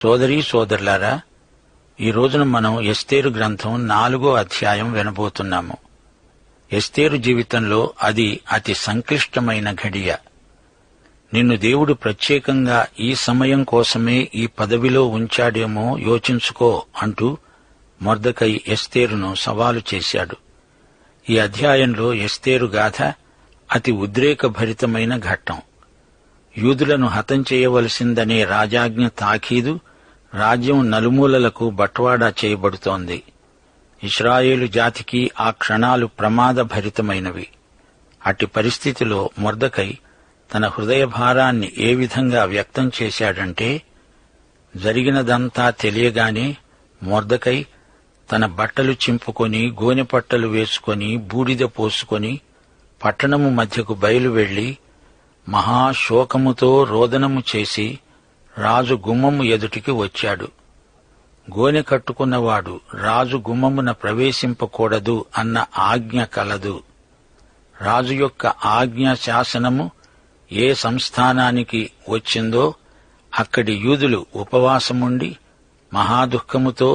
సోదరీ సోదరులారా, ఈ రోజున మనం ఎస్తేరు గ్రంథం 4వ అధ్యాయం వినబోతున్నాము. ఎస్తేరు జీవితంలో అది అతి సంక్లిష్టమైన ఘడియ. నిన్ను దేవుడు ప్రత్యేకంగా ఈ సమయం కోసమే ఈ పదవిలో ఉంచాడేమో యోచించుకో అంటూ మొర్దెకై ఎస్తేరును సవాలు చేశాడు. ఈ అధ్యాయంలో ఎస్తేరు గాథ అతి ఉద్రేకభరితమైన ఘట్టం. యూదులను హతం చేయవలసిందనే రాజాజ్ఞ తాకీదు రాజ్యం నలుమూలలకు బట్వాడా చేయబడుతోంది. ఇశ్రాయేలు జాతికి ఆ క్షణాలు ప్రమాదభరితమైనవి. అట్టి పరిస్థితిలో మొర్దెకై తన హృదయ భారాన్ని ఏ విధంగా వ్యక్తం చేశాడంటే, జరిగినదంతా తెలియగానే మొర్దెకై తన బట్టలు చింపుకొని గోనెపట్టలు వేసుకొని బూడిద పోసుకొని పట్టణము మధ్యకు బయలు వెళ్లి మహాశోకముతో రోదనము చేసి రాజు గుమ్మము ఎదుటికి వచ్చాడు. గోనె కట్టుకున్నవాడు రాజు గుమ్మమున ప్రవేశింపకూడదు అన్న ఆజ్ఞ కలదు. రాజు యొక్క ఆజ్ఞా శాసనము ఏ సంస్థానానికి వచ్చిందో అక్కడి యూదులు ఉపవాసముండి మహాదుఃఖముతో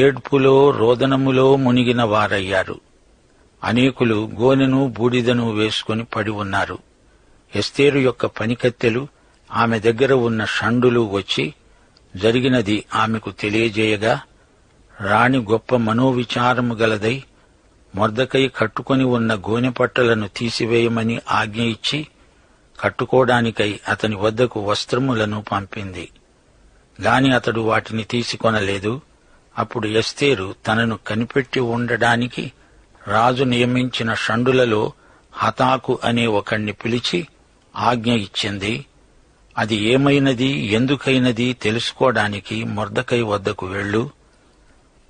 ఏడ్పులో రోదనములో మునిగిన వారయ్యారు. అనేకులు గోనెను బూడిదను వేసుకుని పడి ఉన్నారు. ఎస్తేరు యొక్క పనికత్తెలు ఆమె దగ్గర ఉన్న షండులు వచ్చి జరిగినది ఆమెకు తెలియజేయగా, రాణి గొప్ప మనోవిచారము గలదై మొర్దెకై కట్టుకొని ఉన్న గోనెపట్టలను తీసివేయమని ఆజ్ఞ ఇచ్చి కట్టుకోవడానికై అతని వద్దకు వస్త్రములను పంపింది. గాని అతడు వాటిని తీసుకొనలేదు. అప్పుడు ఎస్తేరు తనను కనిపెట్టి ఉండడానికి రాజు నియమించిన షండులలో హతాకు అనే ఒకణ్ణి పిలిచి ఆజ్ఞ ఇచ్చింది. అది ఏమైనది, ఎందుకైనది తెలుసుకోవడానికి మొర్దెకై వద్దకు వెళ్ళు.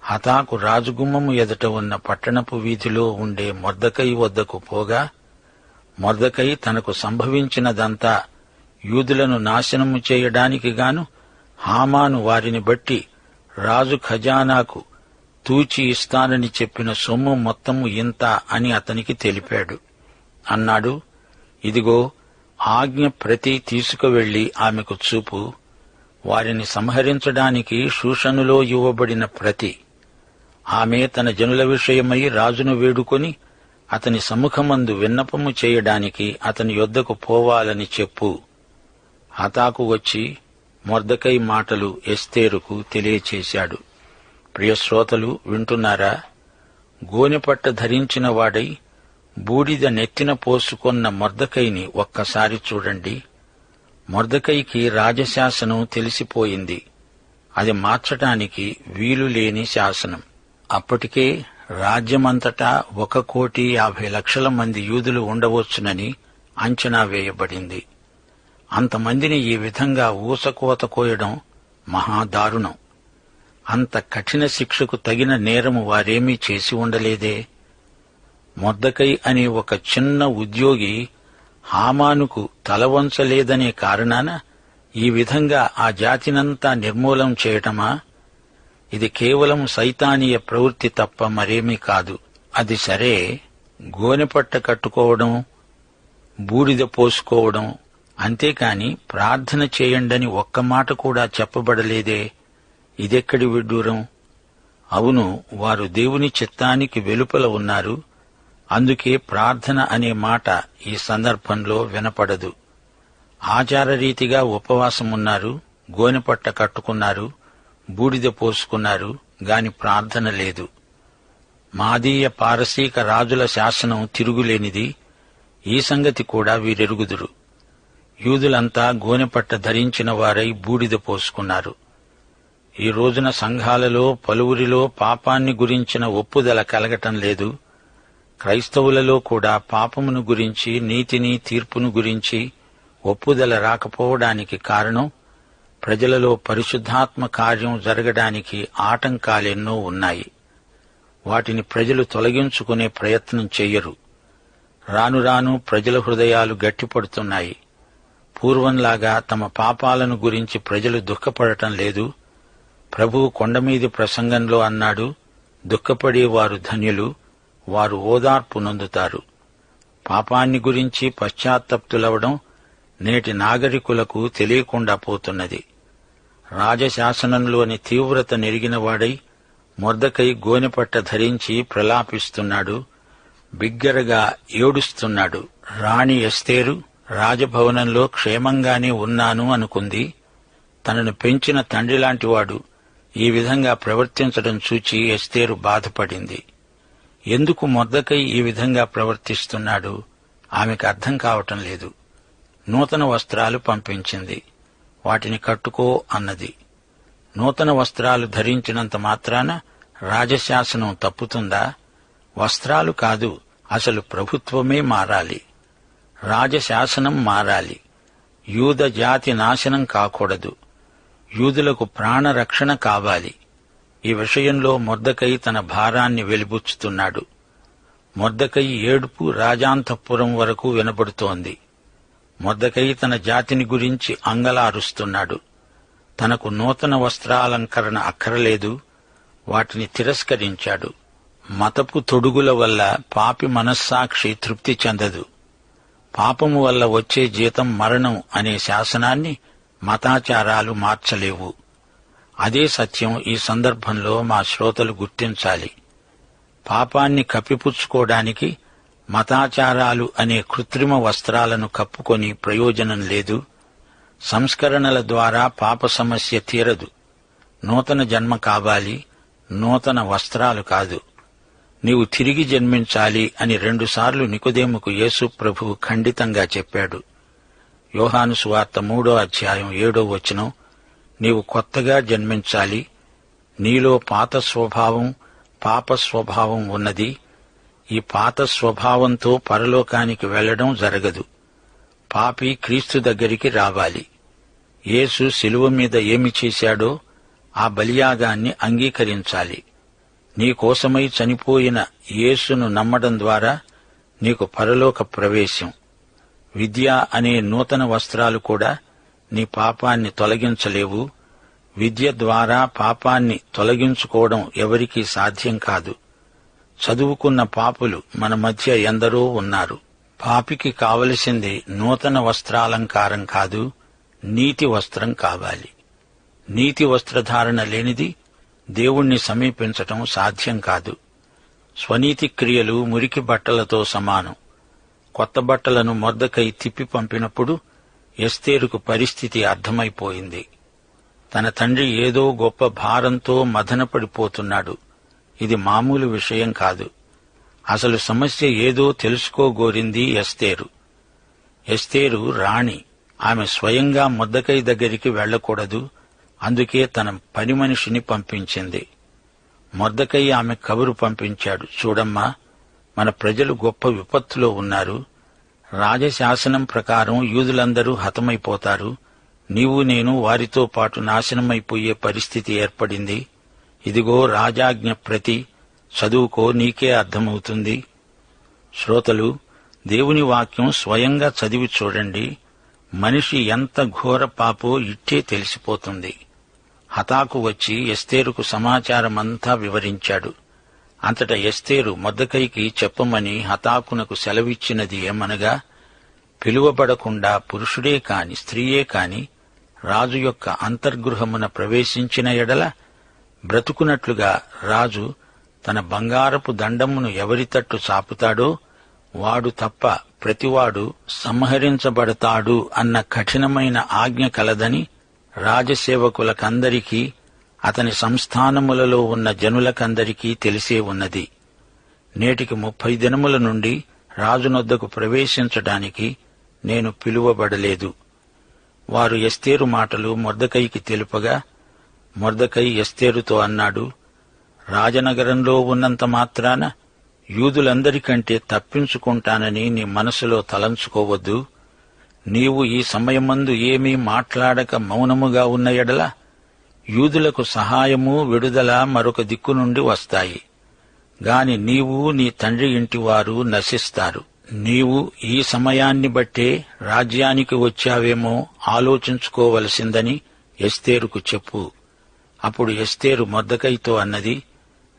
హతాకు రాజగుమ్మము ఎదుట ఉన్న పట్టణపు వీధిలో ఉండే మొర్దెకై వద్దకు పోగా, మొర్దెకై తనకు సంభవించినదంతా యూదులను నాశనము చేయడానికి గాను హామాను వారిని బట్టి రాజు ఖజానాకు తూచి ఇస్తానని చెప్పిన సొమ్ము మొత్తము ఇంత అని అతనికి తెలిపాడు. అన్నాడు, ఇదిగో ఆజ్ఞ ప్రతి తీసుకువెళ్లి ఆమెకు చూపు. వారిని సంహరించడానికి షూషనులో ఇవ్వబడిన ప్రతి. ఆమె తన జనుల విషయమై రాజును వేడుకొని అతని సముఖమందు విన్నపము చేయడానికి అతని యొద్దకు పోవాలని చెప్పు. హతాకు వచ్చి మొర్దెకై మాటలు ఎస్తేరుకు తెలియచేశాడు. ప్రియశ్రోతలు వింటున్నారా? గోనెపట్ట ధరించిన వాడై బూడిద నెత్తిన పోసుకొన్న మొర్దెకైని ఒక్కసారి చూడండి. మొర్దెకైకి రాజశాసనం తెలిసిపోయింది. అది మార్చటానికి వీలులేని శాసనం. అప్పటికే రాజ్యమంతటా 1,50,00,000 మంది యూదులు ఉండవచ్చునని అంచనా వేయబడింది. అంతమందిని ఈ విధంగా ఊసకోత కోయడం మహాదారుణం. అంత కఠిన శిక్షకు తగిన నేరము వారేమీ చేసి ఉండలేదే. మొర్దెకై అనే ఒక చిన్న ఉద్యోగి హామానుకు తలవంచలేదనే కారణాన ఈ విధంగా ఆ జాతినంతా నిర్మూలం చేయటమా? ఇది కేవలం సైతానీయ ప్రవృత్తి తప్ప మరేమీ కాదు. అది సరే, గోనెపట్ట కట్టుకోవడం, బూడిద పోసుకోవడం, అంతేకాని ప్రార్థన చేయండని ఒక్క మాట కూడా చెప్పబడలేదే. ఇదెక్కడి విడ్డూరం? అవును, వారు దేవుని చిత్తానికి వెలుపల ఉన్నారు. అందుకే ప్రార్థన అనే మాట ఈ సందర్భంలో వినపడదు. ఆచారరీతిగా ఉపవాసమున్నారు, గోనెపట్ట కట్టుకున్నారు, బూడిద పోసుకున్నారు, గాని ప్రార్థన లేదు. మాదీయ పారసీక రాజుల శాసనం తిరుగులేనిది. ఈ సంగతి కూడా వీరెరుగుదురు. యూదులంతా గోనెపట్ట ధరించిన వారై బూడిద పోసుకున్నారు. ఈ రోజున సంఘాలలో పలువురిలో పాపాన్ని గురించిన ఒప్పుదల కలగటం లేదు. క్రైస్తవులలో కూడా పాపమును గురించి, నీతిని, తీర్పును గురించి ఒప్పుదల రాకపోవడానికి కారణం ప్రజలలో పరిశుద్ధాత్మ కార్యం జరగడానికి ఆటంకాలెన్నో ఉన్నాయి. వాటిని ప్రజలు తొలగించుకునే ప్రయత్నం చెయ్యరు. రాను రాను ప్రజల హృదయాలు గట్టిపడుతున్నాయి. పూర్వంలాగా తమ పాపాలను గురించి ప్రజలు దుఃఖపడటం లేదు. ప్రభువు కొండమీది ప్రసంగంలో అన్నాడు, దుఃఖపడేవారు ధన్యులు, వారు ఓదార్పు నొందుతారు. పాపాన్ని గురించి పశ్చాత్తప్తులవడం నేటి నాగరికులకు తెలియకుండా పోతున్నది. రాజశాసనంలోని తీవ్రత నెరిగినవాడై మొర్దెకై గోనెపట్ట ధరించి ప్రలాపిస్తున్నాడు, బిగ్గరగా ఏడుస్తున్నాడు. రాణి ఎస్తేరు రాజభవనంలో క్షేమంగానే ఉన్నాను అనుకుంది. తనను పెంచిన తండ్రిలాంటివాడు ఈ విధంగా ప్రవర్తించడం చూచి ఎస్తేరు బాధపడింది. ఎందుకు మొర్దెకై ఈ విధంగా ప్రవర్తిస్తున్నాడు ఆమెకు అర్థం కావటం లేదు. నూతన వస్త్రాలు పంపించింది. వాటిని కట్టుకో అన్నది. నూతన వస్త్రాలు ధరించినంత మాత్రాన రాజశాసనం తప్పుతుందా? వస్త్రాలు కాదు, అసలు ప్రభుత్వమే మారాలి. రాజశాసనం మారాలి. యూద జాతి నాశనం కాకూడదు. యూదులకు ప్రాణరక్షణ కావాలి. ఈ విషయంలో మొర్దెకై తన భారాన్ని వెలిబుచ్చుతున్నాడు. మొర్దెకై ఏడుపు రాజాంతఃపురం వరకు వినబడుతోంది. మొర్దెకై తన జాతిని గురించి అంగలారుస్తున్నాడు. తనకు నూతన వస్త్రాలంకరణ అక్కరలేదు, వాటిని తిరస్కరించాడు. మతపు తొడుగుల వల్ల పాపి మనస్సాక్షి తృప్తి చెందదు. పాపము వల్ల వచ్చే జీతం మరణం అనే శాసనాన్ని మతాచారాలు మార్చలేవు. అదే సత్యం ఈ సందర్భంలో మా శ్రోతలు గుర్తించాలి. పాపాన్ని కప్పిపుచ్చుకోవడానికి మతాచారాలు అనే కృత్రిమ వస్త్రాలను కప్పుకొని ప్రయోజనం లేదు. సంస్కరణల ద్వారా పాప సమస్య తీరదు. నూతన జన్మ కావాలి, నూతన వస్త్రాలు కాదు. నీవు తిరిగి జన్మించాలి అని 2 సార్లు నికోదేముకు యేసు ప్రభువు ఖండితంగా చెప్పాడు. యోహాను సువార్త 3వ అధ్యాయం 7వ వచనం, నీవు కొత్తగా జన్మించాలి. నీలో పాత స్వభావం, పాప స్వభావం ఉన్నది. ఈ పాత స్వభావంతో పరలోకానికి వెళ్లడం జరగదు. పాపి క్రీస్తు దగ్గరికి రావాలి. యేసు శిలువ మీద ఏమి చేశాడో ఆ బలియాగాన్ని అంగీకరించాలి. నీకోసమై చనిపోయిన యేసును నమ్మడం ద్వారా నీకు పరలోక ప్రవేశం. విద్య అనే నూతన వస్త్రాలు కూడా నీ పాపాన్ని తొలగించలేవు. విద్య ద్వారా పాపాన్ని తొలగించుకోవడం ఎవరికీ సాధ్యం కాదు. చదువుకున్న పాపులు మన మధ్య ఎందరో ఉన్నారు. పాపికి కావలసింది నూతన వస్త్రాలంకారం కాదు, నీతి వస్త్రం కావాలి. నీతి వస్త్రధారణ లేనిది దేవుణ్ణి సమీపించటం సాధ్యం కాదు. స్వనీతి క్రియలు మురికి బట్టలతో సమానం. కొత్త బట్టలను మొర్దెకై తిప్పి పంపినప్పుడు ఎస్తేరుకు పరిస్థితి అర్థమైపోయింది. తన తండ్రి ఏదో గొప్ప భారంతో మదనపడిపోతున్నాడు. ఇది మామూలు విషయం కాదు. అసలు సమస్య ఏదో తెలుసుకోగోరింది ఎస్తేరు. ఎస్తేరు రాణి. ఆమె స్వయంగా మొర్దెకై దగ్గరికి వెళ్లకూడదు. అందుకే తన పని మనిషిని పంపించింది. మొర్దెకై ఆమె కబురు పంపించాడు, చూడమ్మా, మన ప్రజలు గొప్ప విపత్తులో ఉన్నారు. రాజశాసనం ప్రకారం యూదులందరూ హతమైపోతారు. నీవు నేను వారితో పాటు నాశనమైపోయే పరిస్థితి ఏర్పడింది. ఇదిగో రాజాజ్ఞ ప్రతి, చదువుకో, నీకే అర్థమవుతుంది. శ్రోతలు, దేవుని వాక్యం స్వయంగా చదివి చూడండి. మనిషి ఎంత ఘోర పాపో ఇట్టే తెలిసిపోతుంది. హతాకు వచ్చి ఎస్తేరుకు సమాచారమంతా వివరించాడు. అంతటా ఎస్తేరు మొర్దెకైకి చెప్పమని హతాకునకు సెలవిచ్చినది ఏమనగా, పిలువబడకుండా పురుషుడే కాని స్త్రీయే కాని రాజు యొక్క అంతర్గృహమున ప్రవేశించిన ఎడల బ్రతుకున్నట్లుగా రాజు తన బంగారపు దండమును ఎవరి తట్టు చాపుతాడో వాడు తప్ప ప్రతివాడు సంహరించబడతాడు అన్న కఠినమైన ఆజ్ఞ కలదని రాజసేవకులకందరికీ అతని సంస్థానములలో ఉన్న జనులకందరికీ తెలిసే ఉన్నది. నేటికి 30 దినముల నుండి రాజునొద్దకు ప్రవేశించడానికి నేను పిలువబడలేదు. వారు ఎస్తేరు మాటలు మొర్దెకైకి తెలుపగా మొర్దెకై ఎస్తేరుతో అన్నాడు, రాజనగరంలో ఉన్నంత మాత్రాన యూదులందరికంటే తప్పించుకుంటానని నీ మనసులో తలంచుకోవద్దు. నీవు ఈ సమయమందు ఏమీ మాట్లాడక మౌనముగా ఉన్న ఎడల యూదులకు సహాయము విడుదల మరొక దిక్కు నుండి వస్తాయి. గాని నీవు నీ తండ్రి ఇంటివారు నశిస్తారు. నీవు ఈ సమయాన్ని బట్టే రాజ్యానికి వచ్చావేమో ఆలోచించుకోవలసిందని ఎస్తేరుకు చెప్పు. అప్పుడు ఎస్తేరు మొర్దెకైతో అన్నది,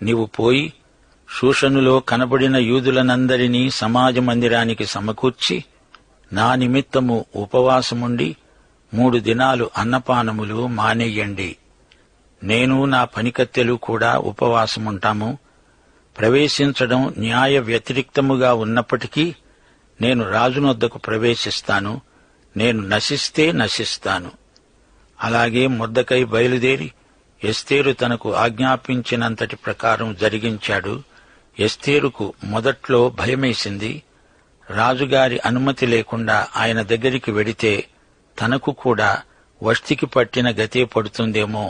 నీవు పోయి షూషనులో కనబడిన యూదులనందరినీ సమాజ మందిరానికి సమకూర్చి నా నిమిత్తము ఉపవాసముండి 3 దినాలు అన్నపానములు మానేయండి. నేను నా పనికత్తెలు కూడా ఉపవాసముంటాము. ప్రవేశించడం న్యాయ వ్యతిరిక్తముగా ఉన్నప్పటికీ నేను రాజునొద్దకు ప్రవేశిస్తాను. నేను నశిస్తే నశిస్తాను. అలాగే మొర్దెకై బయలుదేరి ఎస్తేరు తనకు ఆజ్ఞాపించినంతటి ప్రకారం జరిగించాడు. ఎస్తేరుకు మొదట్లో భయమేసింది. రాజుగారి అనుమతి లేకుండా ఆయన దగ్గరికి వెడితే తనకు కూడా వష్టికి పట్టిన గతే పడుతుందేమో.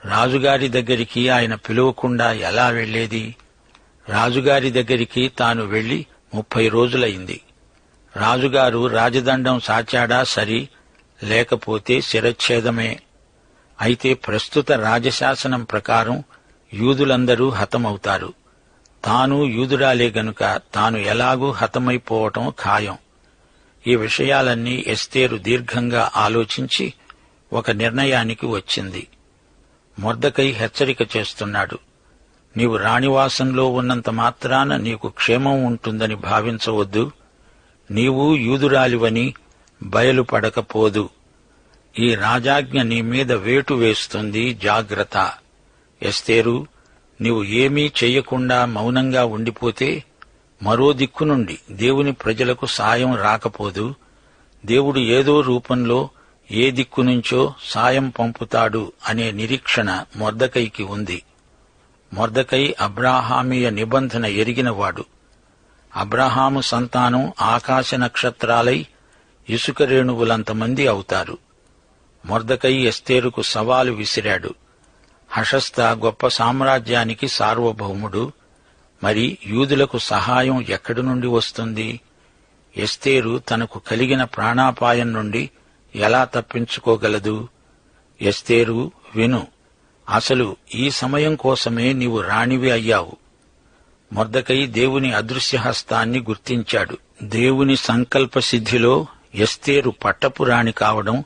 రాజుగారి దగ్గరికి ఆయన పిలువకుండా ఎలా వెళ్లేది? రాజుగారి దగ్గరికి తాను వెళ్లి 30 రోజులైంది. రాజుగారు రాజదండం సాచాడా సరి, లేకపోతే శిరచ్ఛేదమే. అయితే ప్రస్తుత రాజశాసనం ప్రకారం యూదులందరూ హతమవుతారు. తాను యూదురాలే గనుక తాను ఎలాగూ హతమైపోవటం ఖాయం. ఈ విషయాలన్నీ ఎస్తేరు దీర్ఘంగా ఆలోచించి ఒక నిర్ణయానికి వచ్చింది. మొర్దెకై హెచ్చరిక చేస్తున్నాడు. నీవు రాణివాసంలో ఉన్నంత మాత్రాన నీకు క్షేమం ఉంటుందని భావించవద్దు. నీవు యూదురాలివని బయలుపడకపోదు. ఈ రాజాజ్ఞ నీ మీద వేటు వేస్తుంది, జాగ్రత్త. ఎస్తేరు, నీవు ఏమీ చెయ్యకుండా మౌనంగా ఉండిపోతే మరో దిక్కు నుండి దేవుని ప్రజలకు సాయం రాకపోదు. దేవుడు ఏదో రూపంలో ఏ దిక్కు నుంచో సాయం పంపుతాడు అనే నిరీక్షణ మొర్దెకైకి ఉంది. మొర్దెకై అబ్రాహామీయ నిబంధన ఎరిగినవాడు. అబ్రాహాము సంతానం ఆకాశ నక్షత్రాలై ఇసుక రేణువులంతమంది అవుతారు. మొర్దెకై ఎస్తేరుకు సవాలు విసిరాడు. హషస్త గొప్ప సామ్రాజ్యానికి సార్వభౌముడు. మరి యూదులకు సహాయం ఎక్కడి నుండి వస్తుంది? ఎస్తేరు తనకు కలిగిన ప్రాణాపాయం నుండి ఎలా తప్పించుకోగలదు? ఎస్తేరు, విను. అసలు ఈ సమయం కోసమే నీవు రాణివి అయ్యావు. మొర్దెకై దేవుని అదృశ్యహస్తాన్ని గుర్తించాడు. దేవుని సంకల్ప సిద్ధిలో ఎస్తేరు పట్టపు రాణి కావడం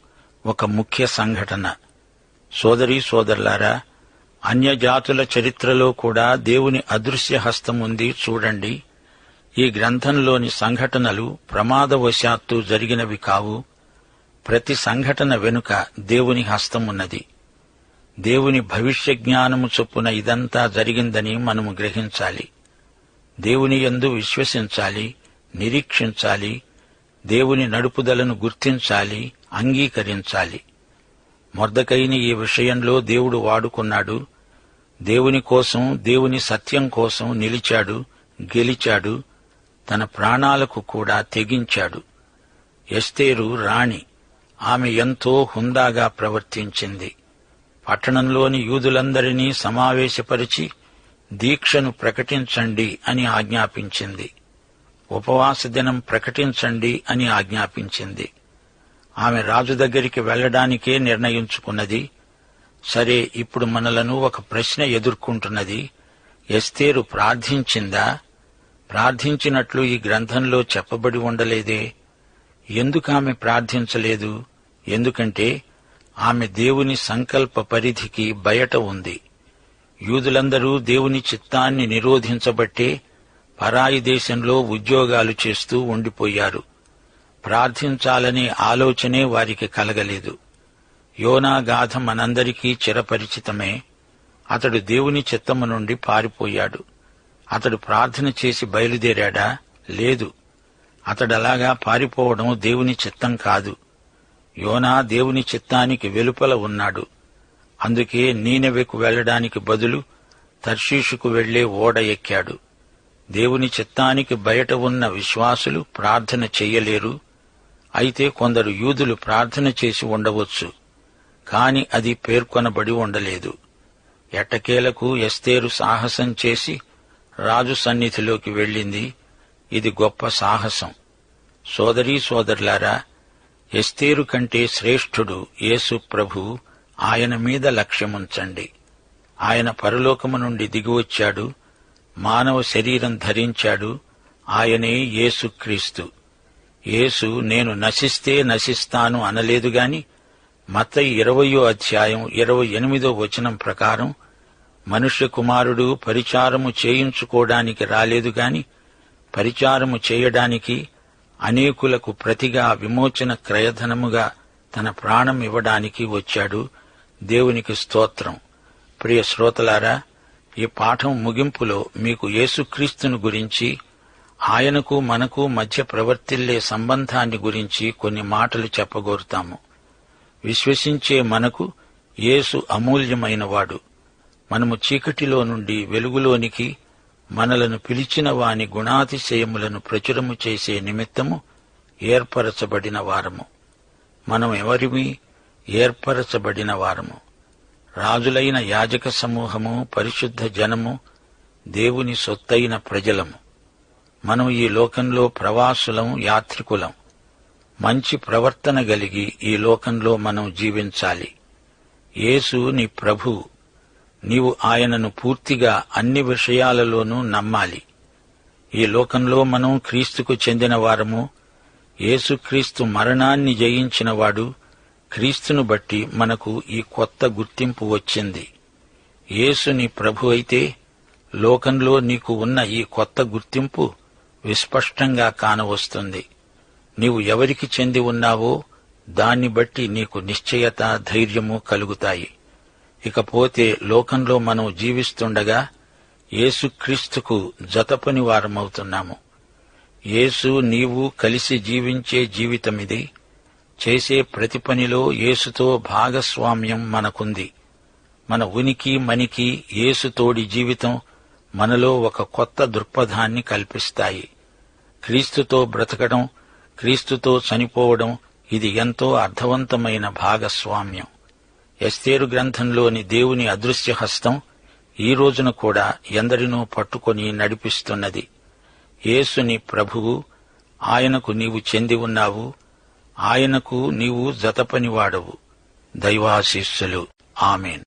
ఒక ముఖ్య సంఘటన. సోదరీ సోదరులారా, అన్యజాతుల చరిత్రలో కూడా దేవుని అదృశ్యహస్తం ఉంది. చూడండి, ఈ గ్రంథంలోని సంఘటనలు ప్రమాదవశాత్తు జరిగినవి కావు. ప్రతి సంఘటన వెనుక దేవుని హస్తమున్నది. దేవుని భవిష్య జ్ఞానము చొప్పున ఇదంతా జరిగిందని మనము గ్రహించాలి. దేవుని యందు విశ్వసించాలి, నిరీక్షించాలి. దేవుని నడుపుదలను గుర్తించాలి, అంగీకరించాలి. మొర్దెకైని ఈ విషయంలో దేవుడు వాడుకున్నాడు. దేవుని కోసం, దేవుని సత్యం కోసం నిలిచాడు, గెలిచాడు. తన ప్రాణాలకు కూడా తెగించాడు. ఎస్తేరు రాణి. ఆమె ఎంతో హుందాగా ప్రవర్తించింది. పట్టణంలోని యూదులందరినీ సమావేశపరిచి దీక్షను ప్రకటించండి అని ఆజ్ఞాపించింది. ఉపవాస దినం ప్రకటించండి అని ఆజ్ఞాపించింది. ఆమె రాజు దగ్గరికి వెళ్లడానికే నిర్ణయించుకున్నది. సరే, ఇప్పుడు మనలను ఒక ప్రశ్న ఎదుర్కొంటున్నది. ఎస్తేరు ప్రార్థించిందా? ప్రార్థించినట్లు ఈ గ్రంథంలో చెప్పబడి ఉండలేదే. ఎందుకామె ప్రార్థించలేదు? ఎందుకంటే ఆమె దేవుని సంకల్ప పరిధికి బయట ఉంది. యూదులందరూ దేవుని చిత్తాన్ని నిరోధించబట్టే పరాయి దేశంలో ఉద్యోగాలు చేస్తూ ఉండిపోయారు. ప్రార్థించాలనే ఆలోచనే వారికి కలగలేదు. యోనా గాథ మనందరికీ చిరపరిచితమే. అతడు దేవుని చిత్తము నుండి పారిపోయాడు. అతడు ప్రార్థన చేసి బయలుదేరాడా? లేదు. అతడలాగా పారిపోవడం దేవుని చిత్తం కాదు. యోనా దేవుని చిత్తానికి వెలుపల ఉన్నాడు. అందుకే నీనెవెకు వెళ్లడానికి బదులు తర్షీషుకు వెళ్లే ఓడ ఎక్కాడు. దేవుని చిత్తానికి బయట ఉన్న విశ్వాసులు ప్రార్థన చెయ్యలేరు. అయితే కొందరు యూదులు ప్రార్థన చేసి ఉండవచ్చు, కాని అది పేర్కొనబడి ఉండలేదు. ఎట్టకేలకు ఎస్తేరు సాహసం చేసి రాజు సన్నిధిలోకి వెళ్ళింది. ఇది గొప్ప సాహసం. సోదరీ సోదరులారా, ఎస్తేరు కంటే శ్రేష్ఠుడు యేసు ప్రభు. ఆయన మీద లక్ష్యముంచండి. ఆయన పరలోకము నుండి దిగివచ్చాడు, మానవ శరీరం ధరించాడు. ఆయనే యేసుక్రీస్తు. యేసు నేను నశిస్తే నశిస్తాను అనలేదుగాని మత్తయి 20వ అధ్యాయం 28వ వచనం ప్రకారం మనుష్య కుమారుడు పరిచారము చేయించుకోవడానికి రాలేదుగాని పరిచారము చేయడానికి, అనేకులకు ప్రతిగా విమోచన క్రయధనముగా తన ప్రాణం ఇవ్వడానికి వచ్చాడు. దేవునికి స్తోత్రం. ప్రియ శ్రోతలారా, ఈ పాఠం ముగింపులో మీకు యేసుక్రీస్తును గురించి, ఆయనకు మనకు మధ్య ప్రవర్తిల్లే సంబంధాన్ని గురించి కొన్ని మాటలు చెప్పగోరుతాము. విశ్వసించే మనకు యేసు అమూల్యమైనవాడు. మనము చీకటిలో నుండి వెలుగులోనికి మనలను పిలిచిన వాని గుణాతిశయములను ప్రచురము చేసే నిమిత్తము ఏర్పరచబడిన వారము. మనం ఎవరివి? ఏర్పరచబడిన వారము. రాజులైన యాజక సమూహము, పరిశుద్ధ జనము, దేవుని సొత్తైన ప్రజలము. మనం ఈ లోకంలో ప్రవాసులం, యాత్రికులం. మంచి ప్రవర్తన కలిగి ఈ లోకంలో మనం జీవించాలి. యేసు నీ ప్రభువు. నీవు ఆయనను పూర్తిగా అన్ని విషయాలలోనూ నమ్మాలి. ఈ లోకంలో మనం క్రీస్తుకు చెందిన వారము. యేసుక్రీస్తు మరణాన్ని జయించినవాడు. క్రీస్తును బట్టి మనకు ఈ కొత్త గుర్తింపు వచ్చింది. యేసు నీ ప్రభు అయితే లోకంలో నీకు ఉన్న ఈ కొత్త గుర్తింపు విస్పష్టంగా కానవస్తుంది. నీవు ఎవరికి చెంది ఉన్నావో దాన్ని బట్టి నీకు నిశ్చయత, ధైర్యము కలుగుతాయి. ఇకపోతే లోకంలో మనం జీవిస్తుండగా యేసుక్రీస్తుకు జతపని వారమవుతున్నాము. యేసు, నీవు కలిసి జీవించే జీవితమిది. చేసే ప్రతి పనిలో యేసుతో భాగస్వామ్యం మనకుంది. మన ఉనికి, మనికి యేసుతోడి జీవితం మనలో ఒక కొత్త దృక్పథాన్ని కల్పిస్తాయి. క్రీస్తుతో బ్రతకడం, క్రీస్తుతో చనిపోవడం, ఇది ఎంతో అర్థవంతమైన భాగస్వామ్యం. ఎస్తేరు గ్రంథంలోని దేవుని అదృశ్య హస్తం ఈ రోజున కూడా ఎందరినో పట్టుకొని నడిపిస్తున్నది. యేసుని ప్రభువు. ఆయనకు నీవు చెంది ఉన్నావు. ఆయనకు నీవు జతపనివాడవు. దైవాశీస్సులు. ఆమేన్.